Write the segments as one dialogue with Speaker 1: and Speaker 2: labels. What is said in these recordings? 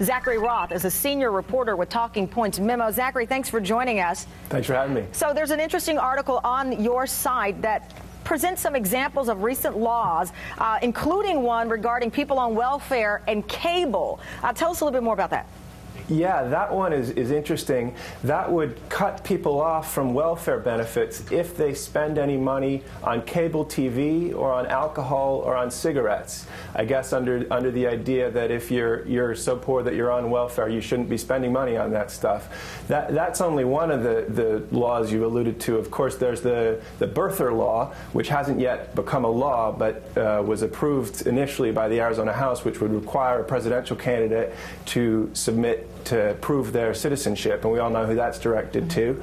Speaker 1: Zachary Roth is a senior reporter with Talking Points Memo. Zachary, thanks for joining us.
Speaker 2: Thanks for having me.
Speaker 1: So there's an interesting article on your site that presents some examples of recent laws, including one regarding people on welfare and cable. Tell us a little bit more about that.
Speaker 2: Yeah, that one is interesting. That would cut people off from welfare benefits if they spend any money on cable TV or on alcohol or on cigarettes. I guess under the idea that if you're so poor that you're on welfare, you shouldn't be spending money on that stuff. That's only one of the laws you alluded to. Of course, there's the birther law, which hasn't yet become a law, but was approved initially by the Arizona House, which would require a presidential candidate to submit to prove their citizenship, and we all know who that's directed to.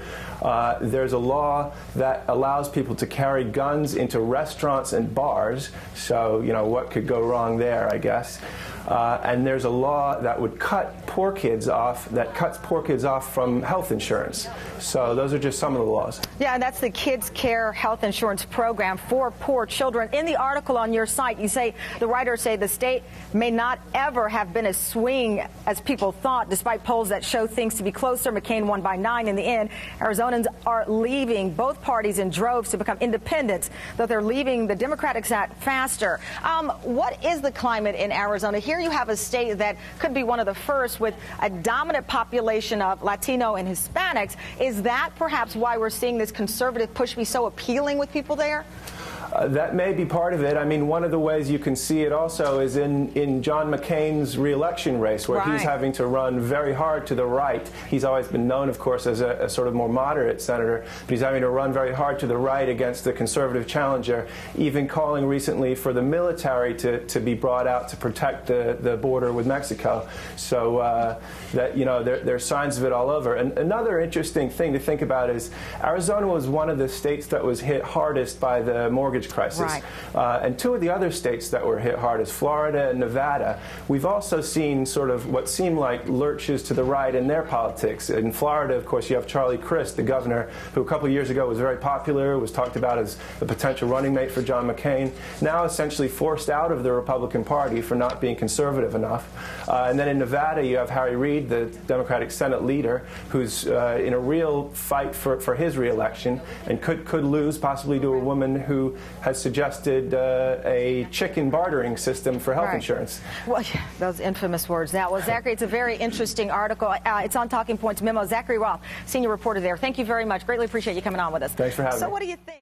Speaker 2: There's a law that allows people to carry guns into restaurants and bars, so you know what could go wrong there, I guess. And there's a law that would cut poor kids off, that cuts poor kids off from health insurance. So those are just some of the laws.
Speaker 1: Yeah, and that's the Kids Care Health Insurance Program for poor children. In the article on your site, you say, the writers say the state may not ever have been as swing as people thought, despite polls that show things to be closer. McCain won by 9 in the end. Arizonans are leaving both parties in droves to become independents, though they're leaving the Democratic side faster. What is the climate in Arizona? Here you have a state that could be one of the first with a dominant population of Latino and Hispanics. Is that perhaps why we're seeing this conservative push be so appealing with people there?
Speaker 2: That may be part of it. I mean, one of the ways you can see it also is in John McCain's re-election race, where he's having to run very hard to the right. He's always been known, of course, as a sort of more moderate senator, but he's having to run very hard to the right against the conservative challenger, even calling recently for the military to be brought out to protect the border with Mexico. So that, you know, there's signs of it all over. And another interesting thing to think about is Arizona was one of the states that was hit hardest by the mortgage crisis. And two of the other states that were hit hardest, Florida and Nevada, we've also seen sort of what seem like lurches to the right in their politics. In Florida, of course, you have Charlie Crist, the governor, who a couple of years ago was very popular, was talked about as a potential running mate for John McCain, now essentially forced out of the Republican Party for not being conservative enough. And then in Nevada, you have Harry Reid, the Democratic Senate leader, who's in a real fight for his re-election and could lose possibly to a woman who has suggested a chicken bartering system for health insurance. Well,
Speaker 1: yeah, those infamous words. Now, well, Zachary, it's a very interesting article. It's on Talking Points Memo. Zachary Roth, senior reporter there. Thank you very much. Greatly appreciate you coming on with us.
Speaker 2: Thanks for having me.
Speaker 1: So what do you think?